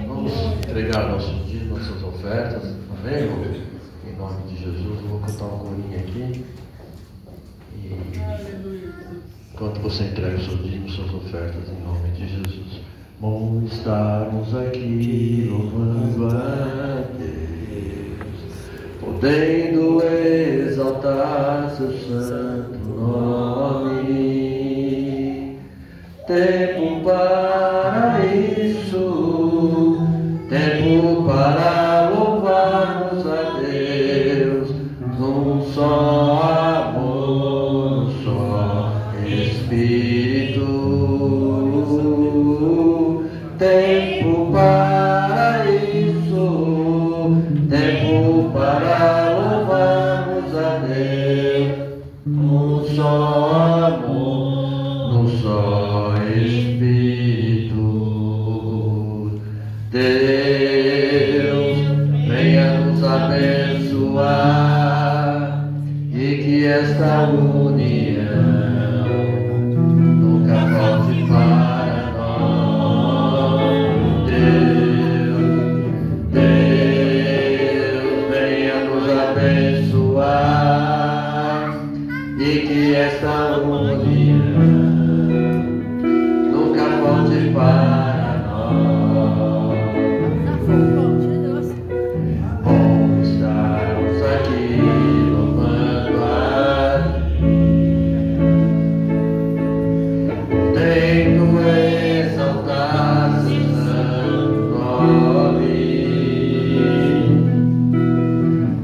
Vamos entregar nossos dízimos, nossas ofertas. Amém, irmão? Em nome de Jesus, eu vou cantar uma corinha aqui. E enquanto você entrega os seus dízimos, suas ofertas, em nome de Jesus. Bom estarmos aqui louvando a Deus, podendo exaltar seu santo nome. Tempo para isso, tempo para louvarmos a Deus, num só amor, num só Espírito. Tempo para isso, tempo para louvarmos a Deus, num só amor, num só Espírito. Deus, venha nos abençoar e que esta união nunca falte para nós. Deus, venha nos abençoar e que esta união nunca falte para nós. Bom estarmos aqui louvando a Deus, tendo exaltar seu santo nome.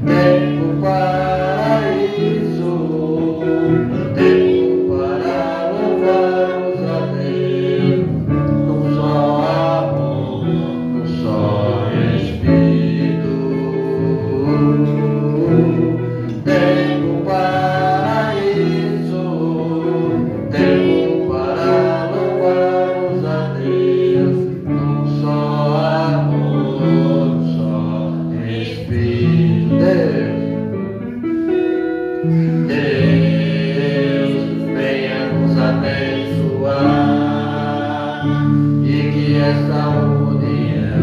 Tempo para isso, tempo para louvarmos a Deus, num só amor, num só Espírito. Tempo para isso, tempo para louvarmos a Deus, num só amor, num só Espírito. Deus, venha nos abençoar e que esta união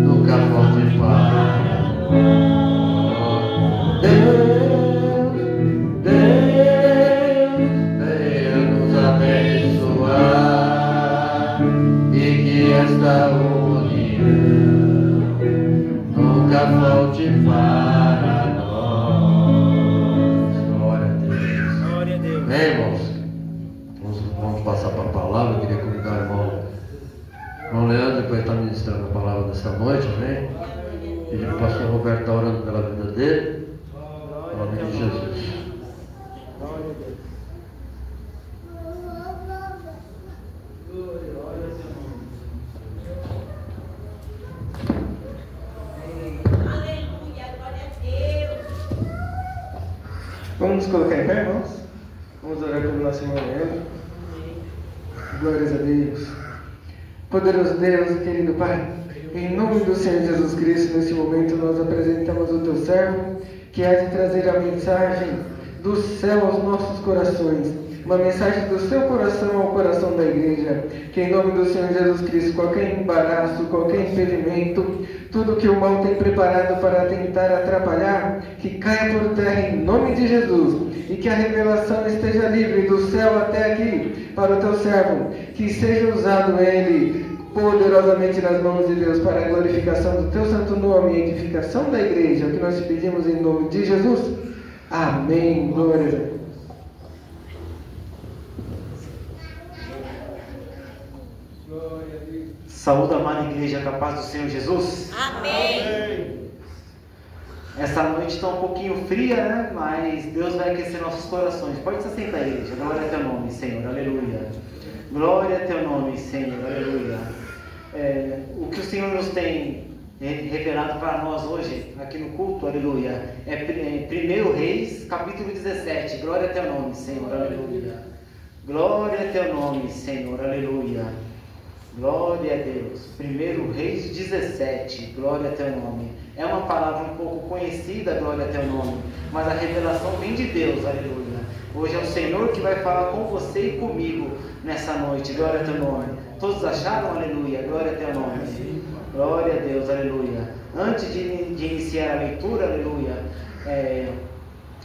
nunca falte para nós. Deus, venha nos abençoar e que esta união nunca falte para nós. Glória a Deus. Glória a Deus. Bem, irmãos, vamos passar para a palavra. Eu queria convidar o irmão Leandro para estar ministrando a palavra desta noite, amém? Pedir para o pastor Roberto estar orando pela vida dele, em nome de Jesus. Glória a Deus. Vamos nos colocar em pé, irmãos? Vamos orar pelo nosso irmão Leandro. Glórias a Deus. Poderoso Deus e querido Pai, em nome do Senhor Jesus Cristo, nesse momento nós apresentamos o Teu servo, que há de trazer a mensagem do céu aos nossos corações, uma mensagem do seu coração ao coração da igreja, que em nome do Senhor Jesus Cristo, qualquer embaraço, qualquer impedimento, tudo que o mal tem preparado para tentar atrapalhar, que caia por terra em nome de Jesus, e que a revelação esteja livre do céu até aqui, para o Teu servo, que seja usado ele poderosamente nas mãos de Deus para a glorificação do Teu santo nome e a edificação da igreja, o que nós te pedimos em nome de Jesus. Amém. Glória a Deus. Saúde, amada igreja, com a paz do Senhor Jesus. Amém. Essa noite está um pouquinho fria, né? Mas Deus vai aquecer nossos corações. Pode se sentar, igreja. Glória a Teu nome, Senhor. Aleluia. Glória a Teu nome, Senhor. Aleluia. O que o Senhor nos tem revelado para nós hoje, aqui no culto, aleluia, é 1 Reis, capítulo 17. Glória a Teu nome, Senhor. Aleluia. Glória a Teu nome, Senhor. Aleluia. Glória a Deus. 1 Reis 17. Glória a Teu nome. É uma palavra um pouco conhecida, glória a Teu nome, mas a revelação vem de Deus, aleluia. Hoje é o Senhor que vai falar com você e comigo nessa noite, glória a Teu nome. Todos acharam? Aleluia. Glória a teu nome. Glória a Deus. Aleluia. Antes de iniciar a leitura, aleluia,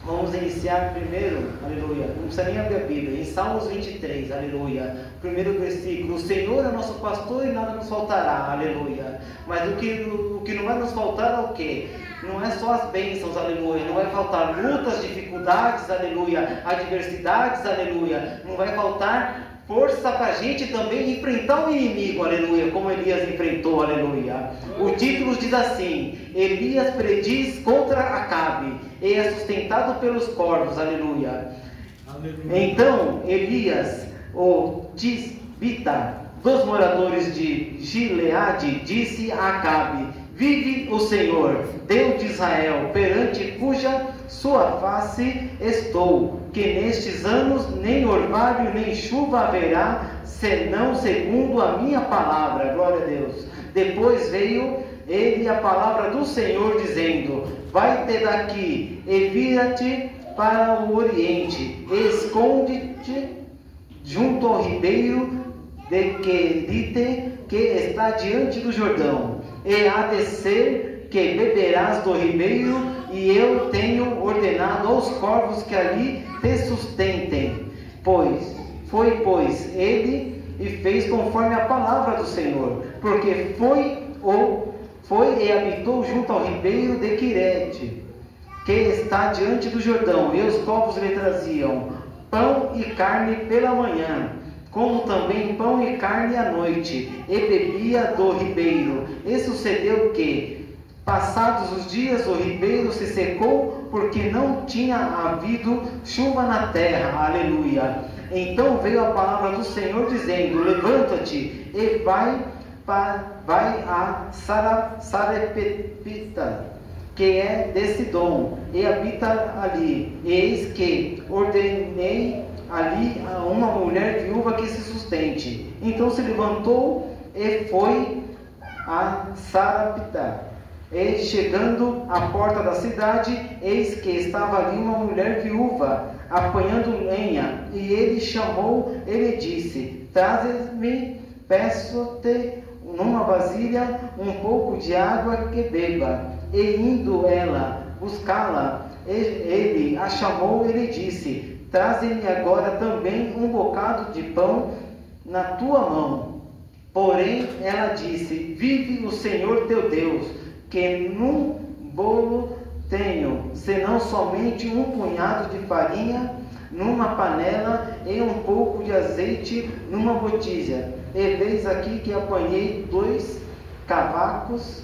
vamos iniciar primeiro, aleluia, não precisa nem abrir a Bíblia, em Salmos 23, aleluia, primeiro versículo: o Senhor é nosso pastor e nada nos faltará, aleluia. Mas o que não vai nos faltar é o quê? Não é só as bênçãos, aleluia, não vai faltar lutas, dificuldades, aleluia, adversidades, aleluia, não vai faltar força para a gente também enfrentar o inimigo, aleluia, como Elias enfrentou, aleluia. O título diz assim: Elias prediz contra Acabe e é sustentado pelos corvos, aleluia. Então Elias, o tisbita dos moradores de Gileade, disse a Acabe: vive o Senhor, Deus de Israel, perante cuja sua face estou, que nestes anos nem orvalho nem chuva haverá, senão segundo a minha palavra. Glória a Deus. Depois veio ele a palavra do Senhor, dizendo: vai-te daqui e vira-te para o oriente, esconde-te junto ao ribeiro de Querite, que está diante do Jordão, e há de ser que beberás do ribeiro, e eu tenho ordenado aos corvos que ali te sustentem. Pois ele e fez conforme a palavra do Senhor, porque foi e habitou junto ao ribeiro de Querite, que está diante do Jordão, e os corvos lhe traziam pão e carne pela manhã, como também pão e carne à noite, e bebia do ribeiro. E sucedeu que, passados os dias, o ribeiro se secou, porque não tinha havido chuva na terra, aleluia. Então veio a palavra do Senhor, dizendo: levanta-te e vai a Sarepta, que é de Sidom, e habita ali. Eis que ordenei ali a uma mulher viúva que se sustente. Então se levantou e foi a Sarepta. E chegando à porta da cidade, eis que estava ali uma mulher viúva, apanhando lenha. E ele chamou, ele disse: traze-me, peço-te, numa vasilha, um pouco de água que beba. E indo ela buscá-la, ele a chamou, ele disse: traze-me agora também um bocado de pão na tua mão. Porém ela disse: vive o Senhor teu Deus, que num bolo tenho, senão somente um punhado de farinha numa panela e um pouco de azeite numa botija. E veis aqui que apanhei 2 cavacos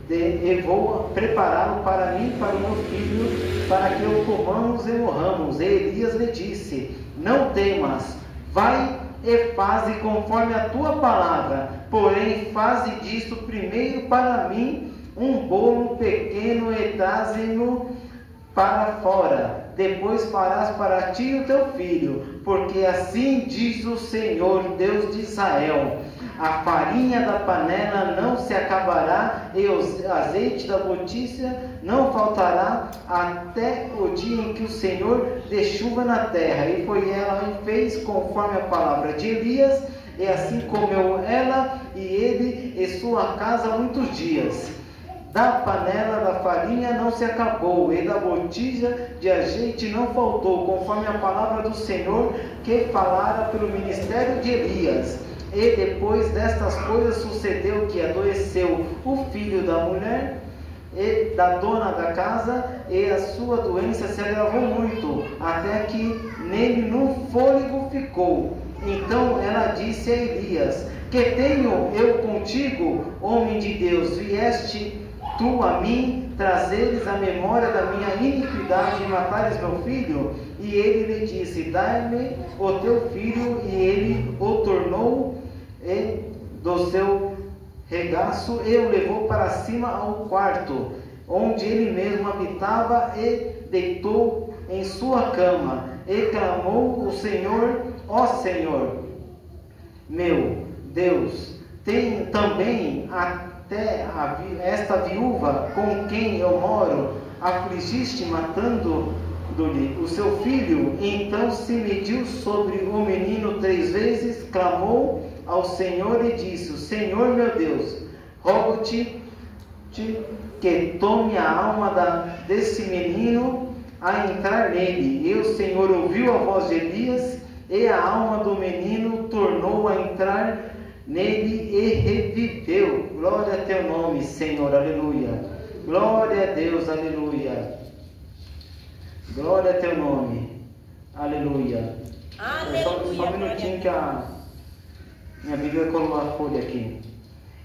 e vou prepará-lo para mim, para o meu filho, para que o comamos e morramos. E Elias lhe disse: não temas, vai e faze conforme a tua palavra, porém faze disto primeiro para mim um bolo pequeno e traze-no para fora, depois farás para ti o teu filho, porque assim diz o Senhor, Deus de Israel: a farinha da panela não se acabará, e o azeite da botija não faltará, até o dia em que o Senhor dê chuva na terra. E foi ela e fez conforme a palavra de Elias, e assim comeu ela e ele e sua casa muitos dias. Da panela da farinha não se acabou, e da botija de azeite não faltou, conforme a palavra do Senhor que falara pelo ministério de Elias. E depois destas coisas sucedeu que adoeceu o filho da mulher e da dona da casa, e a sua doença se agravou muito, até que nele no fôlego ficou. Então ela disse a Elias: que tenho eu contigo, homem de Deus? Vieste tu a mim trazeres a memória da minha iniquidade e matares meu filho? E ele lhe disse: dai-me o teu filho. E ele o tornou do seu regaço e o levou para cima ao quarto, onde ele mesmo habitava, e deitou em sua cama, e clamou o Senhor: ó Senhor, meu Deus, tem também até esta viúva com quem eu moro afligiste, matando-lhe o seu filho. Então se mediu sobre o menino 3 vezes, clamou ao Senhor e disse: Senhor meu Deus, rogo-te que tome a alma desse menino a entrar nele. E o Senhor ouviu a voz de Elias, e a alma do menino tornou a entrar nele e reviveu. Glória a teu nome, Senhor, aleluia. Glória a Deus, aleluia. Glória a teu nome, aleluia. Só um minutinho que a minha Bíblia colocou a folha aqui.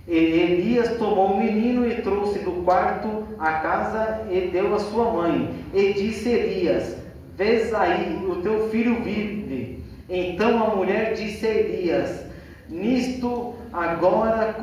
E Elias tomou o menino e trouxe do quarto à casa e deu à sua mãe. E disse Elias: vês aí, o teu filho vive. Então a mulher disse a Elias: nisto agora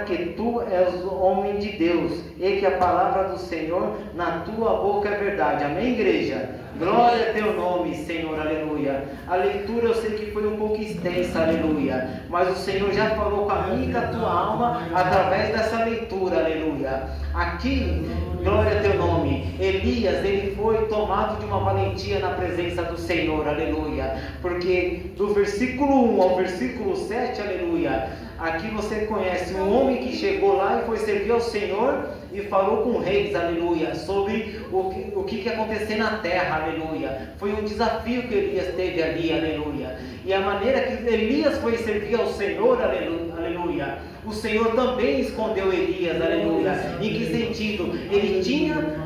que tu és homem de Deus e que a palavra do Senhor na tua boca é verdade. Amém, igreja? Glória a teu nome, Senhor, aleluia. A leitura eu sei que foi um pouco extensa, aleluia, mas o Senhor já falou com a minha e com a tua alma através dessa leitura, aleluia. Aqui, glória a teu nome, Elias, ele foi tomado de uma valentia na presença do Senhor, aleluia, porque do versículo 1 ao versículo 7, aleluia, aqui você conhece um homem que chegou lá e foi servir ao Senhor e falou com reis, aleluia, sobre o que ia acontecer na terra, aleluia. Foi um desafio que Elias teve ali, aleluia. E a maneira que Elias foi servir ao Senhor, aleluia, o Senhor também escondeu Elias, aleluia. Em que sentido?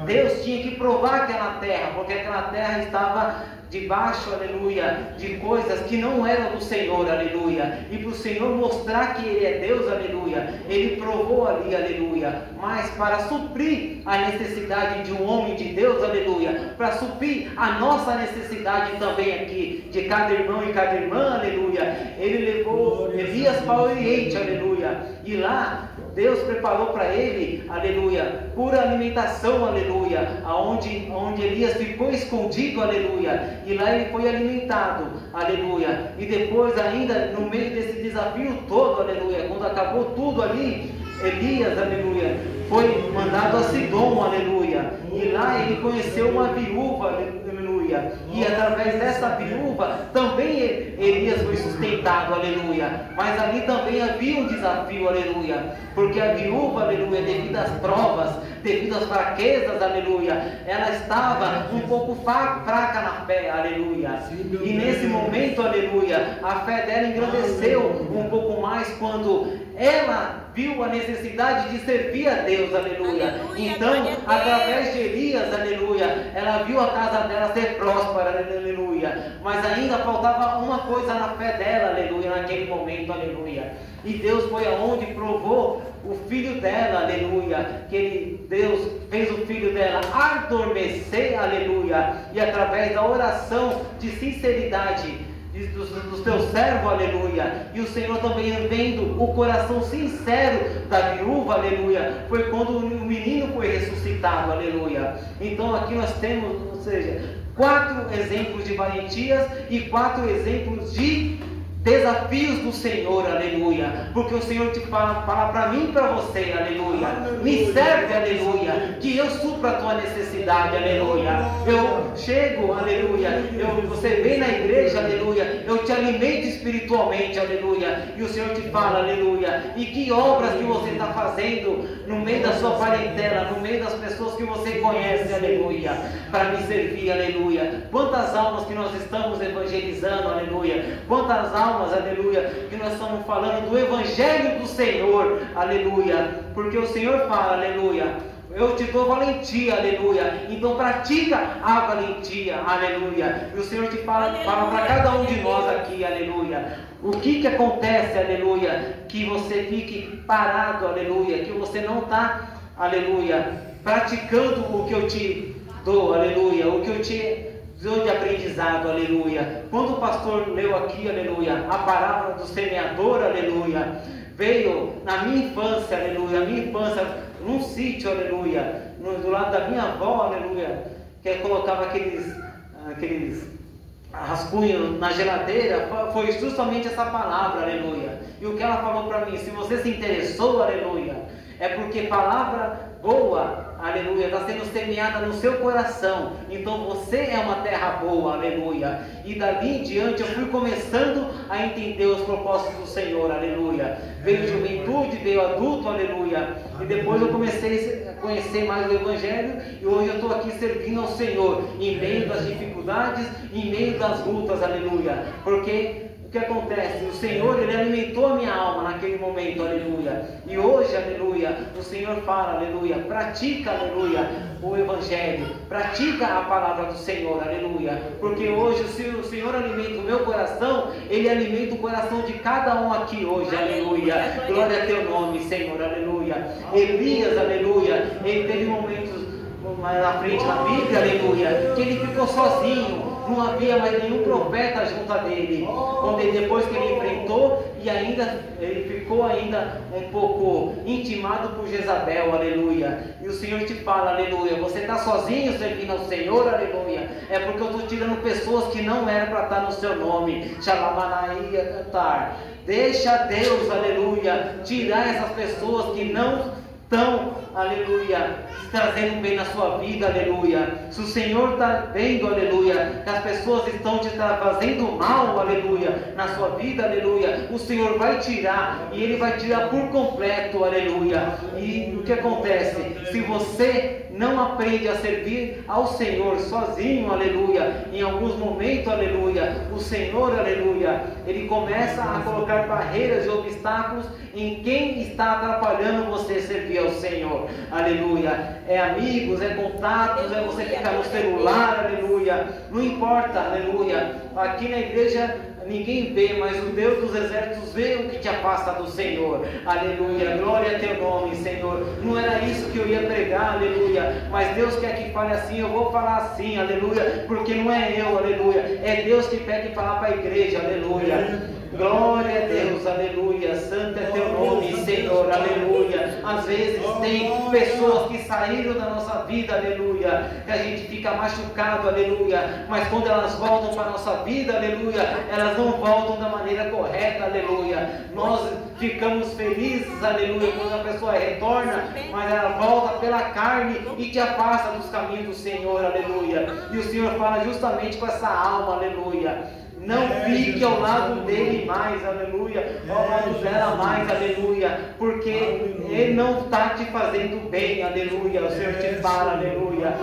Deus tinha que provar aquela terra, porque aquela terra estava debaixo, aleluia, de coisas que não eram do Senhor, aleluia, e para o Senhor mostrar que Ele é Deus, aleluia, Ele provou ali, aleluia, mas para suprir a necessidade de um homem de Deus, aleluia, para suprir a nossa necessidade também aqui, de cada irmão e cada irmã, aleluia, Ele levou Elias para o Oriente, aleluia, e lá Deus preparou para ele, aleluia, pura alimentação, aleluia, onde Elias ficou escondido, aleluia, e lá ele foi alimentado, aleluia, e depois ainda, no meio desse desafio todo, aleluia, quando acabou tudo ali, Elias, aleluia, foi mandado a Sidom, aleluia, e lá ele conheceu uma viúva, aleluia, e através dessa viúva também Elias foi sustentado, aleluia, mas ali também havia um desafio, aleluia, porque a viúva, aleluia, devido às provas, devido às fraquezas, aleluia, ela estava um pouco fraca na fé, aleluia, e nesse momento, aleluia, a fé dela engrandeceu um pouco mais quando ela viu a necessidade de servir a Deus, aleluia. Então, através de Elias, aleluia, ela viu a casa dela ser próspera, aleluia. Mas ainda faltava uma coisa na fé dela, aleluia, naquele momento, aleluia. E Deus foi aonde provou o filho dela, aleluia, que Deus fez o filho dela adormecer, aleluia, e através da oração de sinceridade dos teus servos, aleluia, e o Senhor também vendo o coração sincero da viúva, aleluia, foi quando o menino foi ressuscitado, aleluia. Então aqui nós temos, ou seja, 4 exemplos de valentias e 4 exemplos de desafios do Senhor, aleluia, porque o Senhor te fala para mim e para você, aleluia, me serve, aleluia, que eu supra a tua necessidade, aleluia, eu chego, aleluia, você vem na igreja, aleluia, eu te alimento espiritualmente, aleluia, e o Senhor te fala, aleluia, e que obras que você está fazendo no meio da sua parentela, no meio das pessoas que você conhece, aleluia, para me servir, aleluia, quantas almas que nós estamos evangelizando, aleluia, quantas almas, aleluia, que nós estamos falando do Evangelho do Senhor, aleluia, porque o Senhor fala, aleluia, eu te dou valentia, aleluia, então pratica a valentia, aleluia, e o Senhor te fala para cada um de nós aqui, aleluia, o que acontece, aleluia, que você fique parado, aleluia, que você não está, aleluia, praticando o que eu te dou, aleluia, o que eu te de aprendizado, aleluia. Quando o pastor leu aqui, aleluia, a palavra do semeador, aleluia, veio na minha infância, aleluia, num sítio, aleluia, do lado da minha avó, aleluia, que colocava aqueles rascunhos na geladeira, foi justamente essa palavra, aleluia. E o que ela falou para mim, se você se interessou, aleluia, é porque palavra boa, aleluia, está sendo semeada no seu coração. Então você é uma terra boa, aleluia. E dali em diante eu fui começando a entender os propósitos do Senhor, aleluia. Veio juventude, veio adulto, aleluia. E depois eu comecei a conhecer mais o Evangelho, e hoje eu estou aqui servindo ao Senhor, em meio das dificuldades, em meio das lutas, aleluia. Porque o que acontece? O Senhor, Ele alimentou a minha alma naquele momento, aleluia. E hoje, aleluia, o Senhor fala, aleluia, pratica, aleluia, o Evangelho, pratica a palavra do Senhor, aleluia. Porque hoje, se o Senhor alimenta o meu coração, Ele alimenta o coração de cada um aqui hoje, aleluia. Glória a teu nome, Senhor, aleluia. Elias, aleluia, ele teve momentos mais na frente da Bíblia, aleluia, que ele ficou sozinho. Não havia mais nenhum profeta junto a dele. Depois que ele enfrentou, e ainda ele ficou ainda um pouco intimado por Jezabel, aleluia. E o Senhor te fala, aleluia, você está sozinho servindo ao Senhor, aleluia. É porque eu estou tirando pessoas que não eram para estar no seu nome. Xalamanaia cantar. Deixa Deus, aleluia, tirar essas pessoas que não estão, aleluia, trazendo bem na sua vida, aleluia. Se o Senhor está vendo, aleluia, que as pessoas estão te fazendo mal, aleluia, na sua vida, aleluia, o Senhor vai tirar, e Ele vai tirar por completo, aleluia. E o que acontece? Se você não aprende a servir ao Senhor sozinho, aleluia, em alguns momentos, aleluia, o Senhor, aleluia, Ele começa a colocar barreiras e obstáculos em quem está atrapalhando você servir ao Senhor, aleluia. É amigos, é contatos, é você ficar no celular, aleluia, não importa, aleluia. Aqui na igreja ninguém vê, mas o Deus dos exércitos vê o que te afasta do Senhor, aleluia. Glória a teu nome, Senhor. Não era isso que eu ia pregar, aleluia, mas Deus quer que fale assim, eu vou falar assim, aleluia, porque não é eu, aleluia, é Deus que pede falar para a igreja, aleluia. Glória a Deus, aleluia. Santo é teu nome, Senhor, aleluia. Às vezes tem pessoas que saíram da nossa vida, aleluia, que a gente fica machucado, aleluia, mas quando elas voltam para a nossa vida, aleluia, elas não voltam da maneira correta, aleluia. Nós ficamos felizes, aleluia, quando a pessoa retorna, mas ela volta pela carne e te afasta dos caminhos do Senhor, aleluia. E o Senhor fala justamente com essa alma, aleluia. Não fique ao lado dele mais, aleluia, ao lado dela mais, aleluia, porque ele não está te fazendo bem, aleluia. O Senhor te fala, aleluia.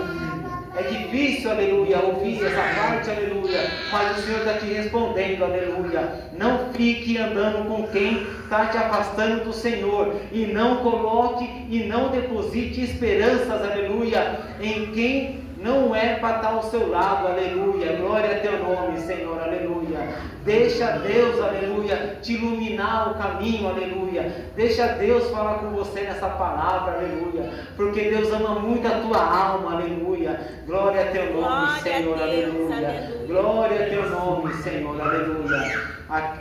É difícil, aleluia, ouvir essa parte, aleluia, mas o Senhor está te respondendo, aleluia. Não fique andando com quem está te afastando do Senhor, e não coloque e não deposite esperanças, aleluia, em quem não é para estar ao seu lado, aleluia. Glória a teu nome, Senhor, aleluia. Deixa Deus, aleluia, te iluminar o caminho, aleluia. Deixa Deus falar com você nessa palavra, aleluia, porque Deus ama muito a tua alma, aleluia. Glória a teu nome, Senhor, aleluia. Glória a teu nome, Senhor, aleluia.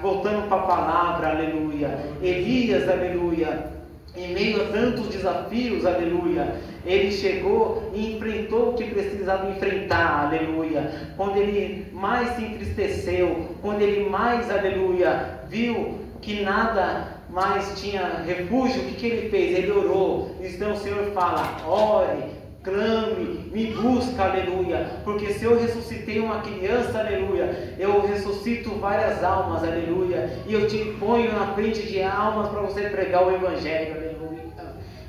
Voltando para a palavra, aleluia. Elias, aleluia, em meio a tantos desafios, aleluia, ele chegou e enfrentou o que precisava enfrentar, aleluia. Quando ele mais se entristeceu, quando ele mais, aleluia, viu que nada mais tinha refúgio, o que ele fez? Ele orou. Então o Senhor fala, ore, clame, me busca, aleluia, porque se eu ressuscitei uma criança, aleluia, eu ressuscito várias almas, aleluia, e eu te ponho na frente de almas para você pregar o Evangelho, aleluia.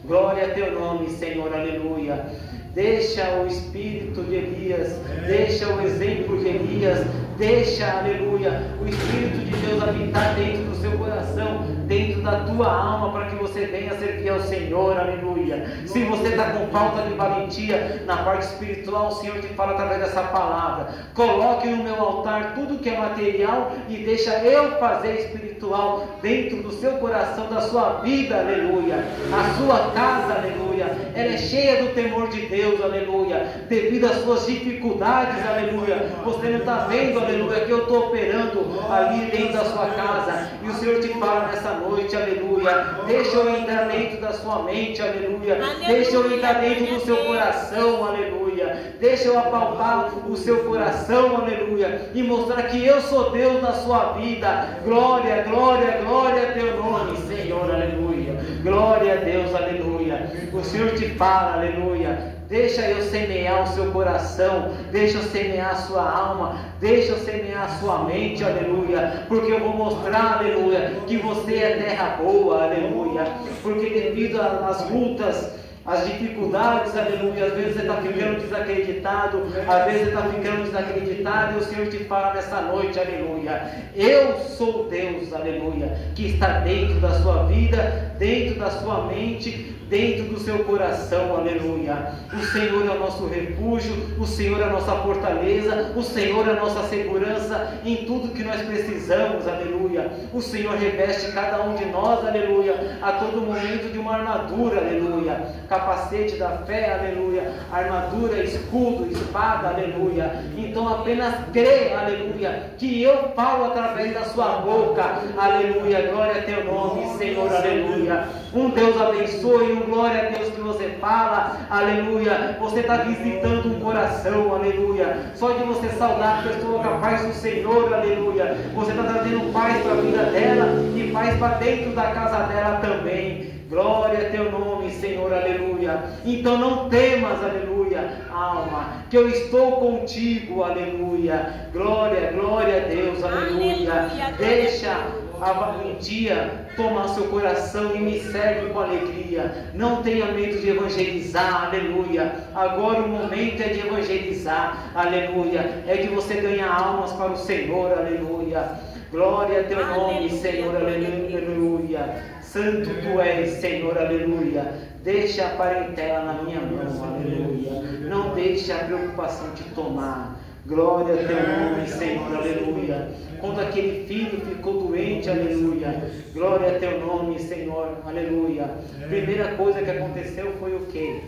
Glória a teu nome, Senhor, aleluia. Deixa o espírito de Elias, deixa o exemplo de Elias, deixa, aleluia, o Espírito de Deus habitar dentro do seu coração, dentro da tua alma, para que você venha servir ao Senhor, aleluia. Se você está com falta de valentia na parte espiritual, o Senhor te fala através dessa palavra. Coloque no meu altar tudo que é material e deixa eu fazer espiritual dentro do seu coração, da sua vida, aleluia. A sua casa, aleluia, ela é cheia do temor de Deus, aleluia, devido às suas dificuldades, aleluia. Você não está vendo, aleluia, que eu estou operando ali dentro da sua casa, e o Senhor te fala nessa noite, aleluia, deixa eu entrar dentro da sua mente, aleluia, deixa eu entrar dentro do seu coração, aleluia, deixa eu apalpar o seu coração, aleluia, e mostrar que eu sou Deus na sua vida. Glória, glória, glória a teu nome, Senhor, aleluia. Glória a Deus, aleluia. O Senhor te fala, aleluia. Deixa eu semear o seu coração, deixa eu semear a sua alma, deixa eu semear a sua mente, aleluia, porque eu vou mostrar, aleluia, que você é terra boa, aleluia, porque devido às lutas, as dificuldades, aleluia, às vezes você está ficando desacreditado, às vezes você está ficando desacreditado, e o Senhor te fala nessa noite, aleluia, eu sou Deus, aleluia, que está dentro da sua vida, dentro da sua mente, dentro do seu coração, aleluia. O Senhor é o nosso refúgio, o Senhor é a nossa fortaleza, o Senhor é a nossa segurança em tudo que nós precisamos, aleluia. O Senhor reveste cada um de nós, aleluia, a todo momento de uma armadura, aleluia. Capacete da fé, aleluia. Armadura, escudo, espada, aleluia. Então apenas crê, aleluia, que eu falo através da sua boca, aleluia. Glória a teu nome, Senhor, aleluia. Um Deus abençoe, glória a Deus que você fala, aleluia. Você está visitando um coração, aleluia. Só de você saudar a pessoa com a paz do Senhor, aleluia. Você está trazendo paz para a vida dela e paz para dentro da casa dela também. Glória a teu nome, Senhor, aleluia. Então não temas, aleluia, alma, que eu estou contigo, aleluia. Glória, glória a Deus, aleluia. Deixa a valentia tomar seu coração e me serve com alegria. Não tenha medo de evangelizar, aleluia. Agora o momento é de evangelizar, aleluia. É de você ganhar almas para o Senhor, aleluia. Glória a teu nome, Senhor, aleluia. Santo tu és, Senhor, aleluia. Deixa a parentela na minha mão, aleluia. Não deixe a preocupação te tomar. Glória a teu nome, Senhor, aleluia. Quando aquele filho ficou doente, aleluia. Glória a teu nome, Senhor, aleluia. Primeira coisa que aconteceu foi o quê?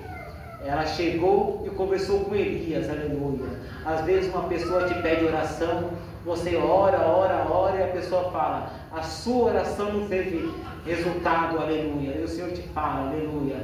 Ela chegou e conversou com Elias, aleluia. Às vezes uma pessoa te pede oração, você ora, e a pessoa fala, a sua oração não teve resultado, aleluia. E o Senhor te fala, aleluia.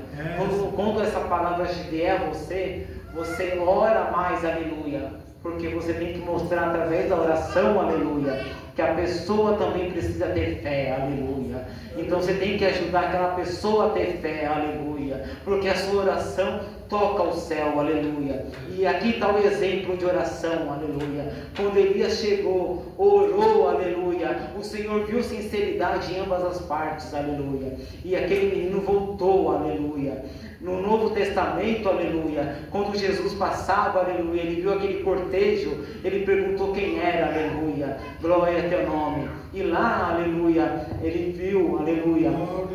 Quando essa palavra vier a você, você ora mais, aleluia. Porque você tem que mostrar através da oração, aleluia, que a pessoa também precisa ter fé, aleluia. Então você tem que ajudar aquela pessoa a ter fé, aleluia. Porque a sua oração toca o céu, aleluia. E aqui está o exemplo de oração, aleluia. Quando Elias chegou, orou, aleluia, o Senhor viu sinceridade em ambas as partes, aleluia. E aquele menino voltou, aleluia. No Novo Testamento, aleluia, quando Jesus passava, aleluia, ele viu aquele cortejo, ele perguntou quem era, aleluia, glória a teu nome. E lá, aleluia, ele viu, aleluia,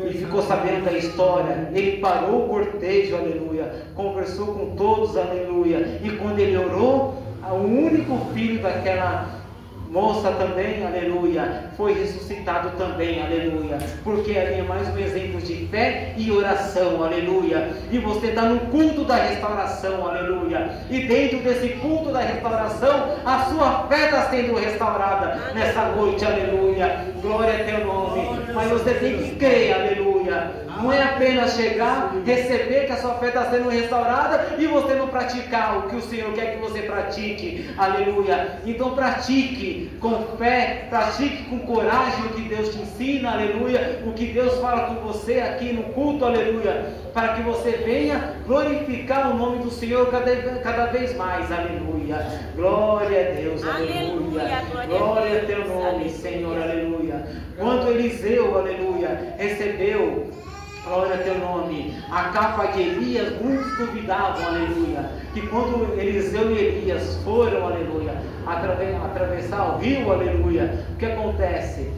e ficou sabendo da história. Ele parou o cortejo, aleluia, conversou com todos, aleluia. E quando ele orou, o único filho daquela moça também, aleluia, foi ressuscitado também, aleluia, porque ali é mais um exemplo de fé e oração, aleluia. E você está no culto da restauração, aleluia, e dentro desse culto da restauração, a sua fé está sendo restaurada nessa noite, aleluia, glória a teu nome. Mas você tem que crer, aleluia. Não é apenas chegar, receber que a sua fé está sendo restaurada e você não praticar o que o Senhor quer que você pratique, aleluia. Então pratique com fé, pratique com coragem o que Deus te ensina, aleluia, o que Deus fala com você aqui no culto, aleluia, para que você venha glorificar o nome do Senhor cada vez mais, aleluia. Glória a Deus, aleluia. Glória a teu nome, Senhor, aleluia. Quando Eliseu, aleluia, recebeu, glória a teu nome, a capa de Elias, muitos duvidavam, aleluia, que quando Eliseu e Elias foram, aleluia, atravessar o rio, aleluia, o que acontece?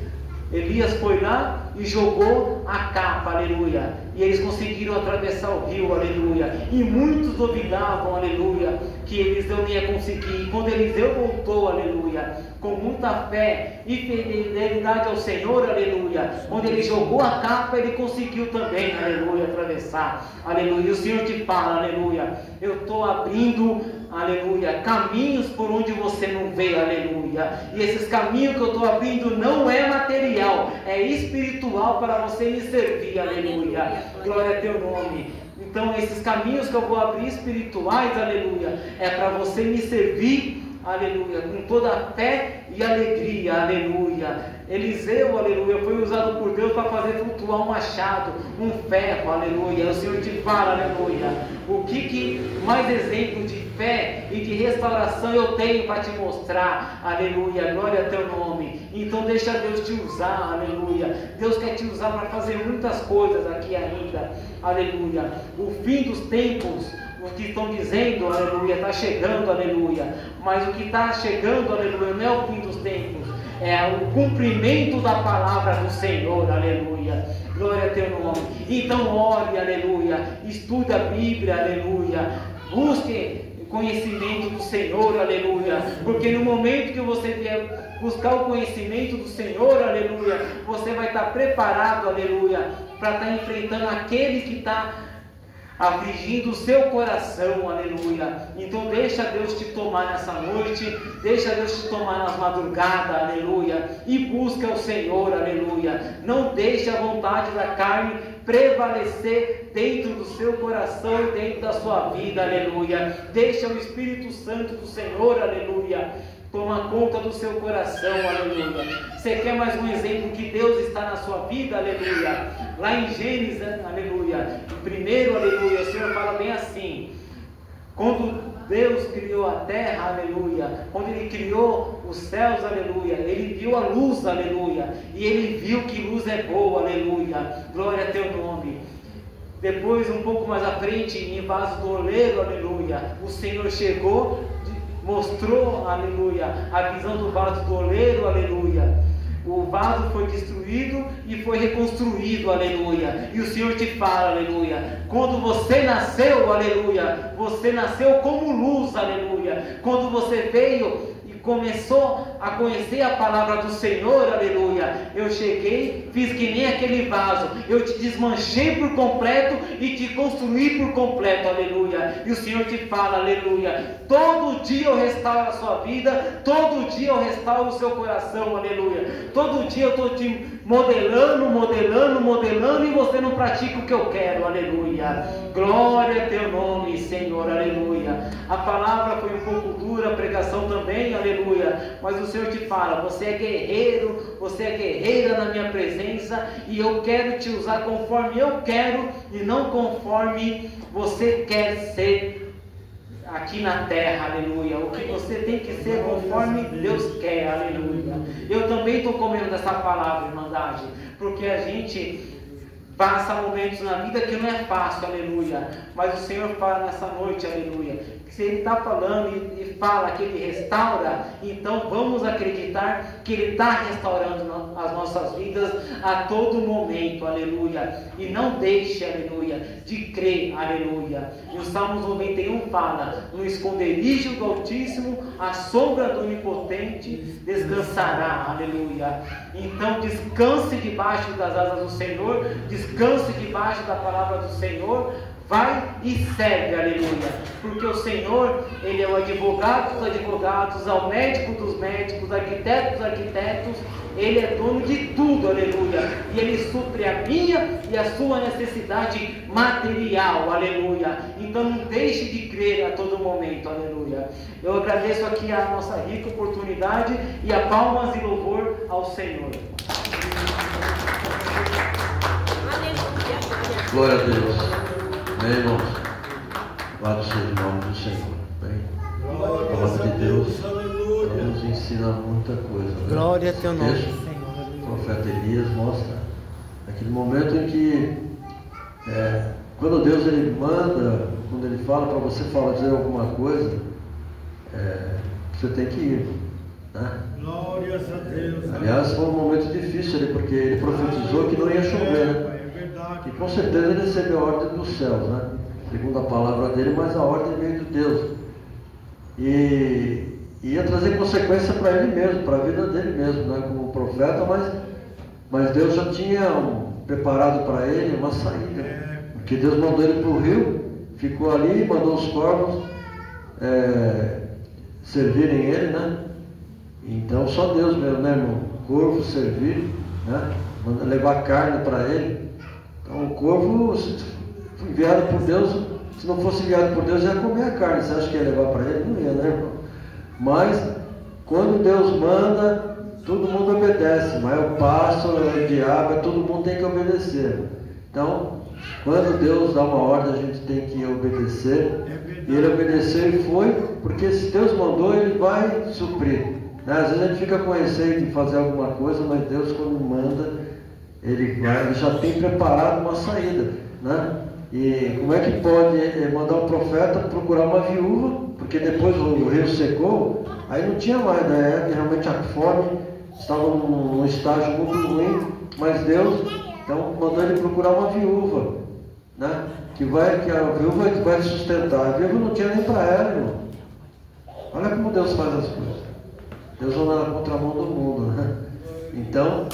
Elias foi lá e jogou a capa, aleluia, e eles conseguiram atravessar o rio, aleluia, e muitos duvidavam, aleluia, que Eliseu não ia conseguir. E quando Eliseu voltou, aleluia, com muita fé e fidelidade ao Senhor, aleluia, quando ele jogou a capa, ele conseguiu também, aleluia, atravessar, aleluia. E o Senhor te fala, aleluia, eu estou abrindo, aleluia, caminhos por onde você não vê, aleluia, e esses caminhos que eu estou abrindo não é material, é espiritual para você me servir, aleluia, glória a teu nome. Então esses caminhos que eu vou abrir espirituais, aleluia, é para você me servir, aleluia, com toda a fé e alegria, aleluia. Eliseu, aleluia, foi usado por Deus para fazer flutuar um machado, um ferro, aleluia. O Senhor te fala, aleluia, o que mais exemplo de fé e de restauração eu tenho para te mostrar, aleluia, glória a teu nome. Então deixa Deus te usar, aleluia. Deus quer te usar para fazer muitas coisas aqui ainda, aleluia. O fim dos tempos, o que estão dizendo, aleluia, está chegando, aleluia. Mas o que está chegando, aleluia, não é o fim dos tempos, é o cumprimento da palavra do Senhor, aleluia. Glória a teu nome. Então ore, aleluia. Estude a Bíblia, aleluia. Busque conhecimento do Senhor, aleluia. Porque no momento que você vier buscar o conhecimento do Senhor, aleluia, você vai estar preparado, aleluia, para estar enfrentando aquele que está afligindo o seu coração, aleluia. Então deixa Deus te tomar nessa noite, deixa Deus te tomar nas madrugadas, aleluia, e busca o Senhor, aleluia. Não deixe a vontade da carne prevalecer dentro do seu coração e dentro da sua vida, aleluia. Deixa o Espírito Santo do Senhor, aleluia, toma conta do seu coração, aleluia. Você quer mais um exemplo que Deus está na sua vida, aleluia? Lá em Gênesis, aleluia, primeiro, aleluia, o Senhor fala bem assim: quando Deus criou a terra, aleluia, quando Ele criou os céus, aleluia, Ele viu a luz, aleluia, e Ele viu que luz é boa, aleluia, glória a teu nome. Depois, um pouco mais à frente, em vaso do oleiro, aleluia, o Senhor chegou, mostrou, aleluia, a visão do vaso do oleiro, aleluia. O vaso foi destruído e foi reconstruído, aleluia. E o Senhor te fala, aleluia, quando você nasceu, aleluia, você nasceu como luz, aleluia. Quando você veio e começou a conhecer a palavra do Senhor, aleluia, eu cheguei, fiz que nem aquele vaso, eu te desmanchei por completo e te construí por completo, aleluia. E o Senhor te fala, aleluia, todo dia eu restauro a sua vida, todo dia eu restauro o seu coração, aleluia. Todo dia eu estou te modelando, e você não pratica o que eu quero, aleluia. Glória a teu nome, Senhor, aleluia. A palavra foi um pouco dura, a pregação também, aleluia, mas o Senhor te fala, você é guerreiro, você é guerreira na minha presença, e eu quero te usar conforme eu quero, e não conforme você quer ser aqui na terra, aleluia. O que você tem que ser conforme Deus quer, aleluia. Eu também estou comendo dessa palavra, irmandade, porque a gente passa momentos na vida que não é fácil, aleluia, mas o Senhor fala nessa noite, aleluia, que se Ele está falando e fala que Ele restaura, então vamos acreditar que Ele está restaurando as nossas vidas a todo momento, aleluia, e não deixe, aleluia, de crer, aleluia. E o Salmos 91 fala: no esconderijo do Altíssimo, a sombra do Onipotente descansará, aleluia. Então descanse debaixo das asas do Senhor, descanse debaixo da palavra do Senhor, vai e serve, aleluia, porque o Senhor, Ele é o advogado dos advogados, é o médico dos médicos, arquiteto dos arquitetos, Ele é dono de tudo, aleluia, e Ele supre a minha e a sua necessidade material, aleluia. Então não deixe de crer a todo momento, aleluia. Eu agradeço aqui a nossa rica oportunidade e a palmas e louvor ao Senhor. Glória a Deus. Bem, irmãos, louvado seja o nome do Senhor. Bem, a palavra de Deus nos ensina muita coisa. Né? Glória a teu nome, Senhor. O profeta Elias mostra aquele momento em que, quando Deus ele manda, quando ele fala para você dizer alguma coisa, você tem que ir. Né? Glórias a Deus. Aliás, foi um momento difícil ali, porque ele profetizou que não ia chover, né? E com certeza ele recebeu a ordem dos céus, né? Segundo a palavra dele, mas a ordem veio de Deus. E ia trazer consequência para ele mesmo, para a vida dele mesmo, né? Como profeta, mas Deus já tinha preparado para ele uma saída. Porque Deus mandou ele para o rio, ficou ali, mandou os corvos servirem ele, né? Então só Deus mesmo, né, irmão? Corvo servir, né? Levar carne para ele. Então o corvo enviado por Deus, se não fosse enviado por Deus, ia comer a carne. Você acha que ia levar para ele? Não ia, né, irmão? Mas quando Deus manda, todo mundo obedece, mas o pássaro, o diabo, todo mundo tem que obedecer. Então, quando Deus dá uma ordem, a gente tem que obedecer. E ele obedeceu e foi, porque se Deus mandou, ele vai suprir. Né? Às vezes a gente fica com receio de fazer alguma coisa, mas Deus, quando manda, ele já tem preparado uma saída. Né? E como é que pode mandar um profeta procurar uma viúva? Porque depois o rio secou, aí não tinha mais, né? Realmente a fome estava num estágio muito ruim, mas Deus então mandou ele procurar uma viúva, né? Que a viúva vai sustentar. A viúva não tinha nem para ela, irmão. Olha como Deus faz as coisas. Deus anda na contramão do mundo, né? Então,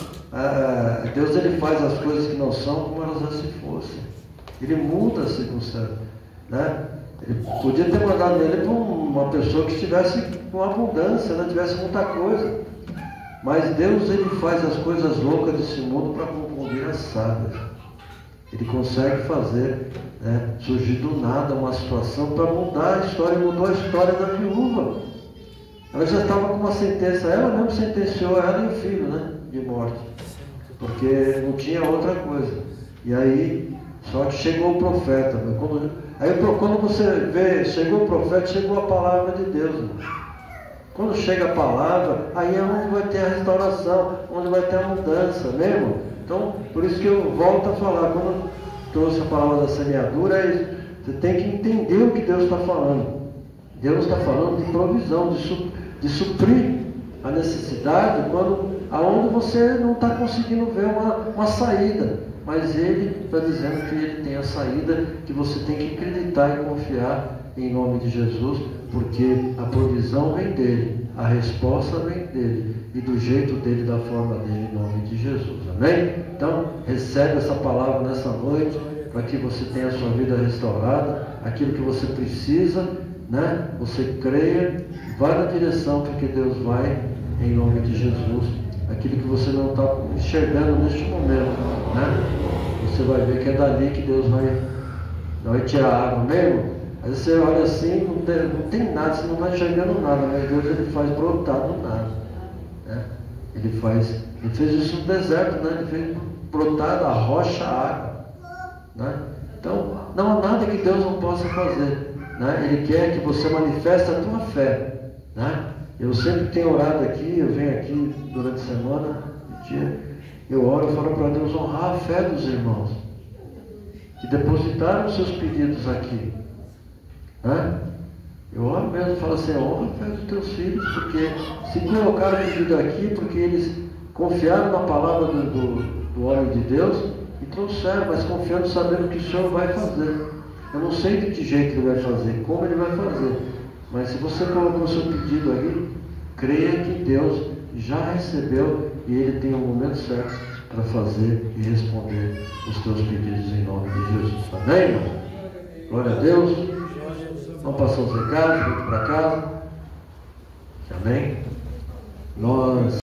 Deus ele faz as coisas que não são como elas já se fossem. Ele muda a circunstância, né? Ele podia ter mandado ele para uma pessoa que estivesse com abundância, né? Tivesse muita coisa. Mas Deus ele faz as coisas loucas desse mundo para confundir as sábias. Ele consegue fazer, né, surgir do nada uma situação para mudar a história. Mudou a história da viúva. Ela já estava com uma sentença, ela mesmo sentenciou ela e o filho, né, de morte, porque não tinha outra coisa. E aí, só que chegou o profeta. Quando você vê, chegou o profeta, chegou a palavra de Deus. Né? Quando chega a palavra, aí é onde vai ter a restauração, onde vai ter a mudança, mesmo. Então, por isso que eu volto a falar, quando eu trouxe a palavra da semeadura, é isso. Você tem que entender o que Deus está falando. Deus está falando de provisão, de suprir a necessidade aonde você não está conseguindo ver uma saída. Mas Ele está dizendo que Ele tem a saída, que você tem que acreditar e confiar em nome de Jesus, porque a provisão vem dEle, a resposta vem dEle, e do jeito dEle, da forma dEle, em nome de Jesus. Amém? Então, recebe essa palavra nessa noite, para que você tenha a sua vida restaurada, aquilo que você precisa, né? Você creia, vai na direção, porque Deus vai, em nome de Jesus. Aquilo que você não está enxergando neste momento, né? Você vai ver que é dali que Deus vai tirar a água mesmo. Aí você olha assim, não tem nada, você não está enxergando nada, mas Deus ele faz brotar do nada, né? Ele fez isso no deserto, né? Ele fez brotar da rocha a água, né? Então, não há nada que Deus não possa fazer, né? Ele quer que você manifeste a tua fé, né? Eu sempre tenho orado aqui, eu venho aqui durante a semana, dia, eu oro e falo para Deus honrar a fé dos irmãos, que depositaram os seus pedidos aqui, né? Eu oro mesmo e falo assim, honra a fé dos teus filhos, porque se colocaram o pedido aqui, porque eles confiaram na palavra do óleo de Deus e trouxeram, mas confiando, sabendo que o Senhor vai fazer. Eu não sei de que jeito Ele vai fazer, como Ele vai fazer. Mas se você colocou o seu pedido aí, creia que Deus já recebeu e Ele tem o momento certo para fazer e responder os teus pedidos em nome de Jesus. Amém, irmão? Glória a Deus. Vamos passar os recados, vamos para casa. Amém? Nós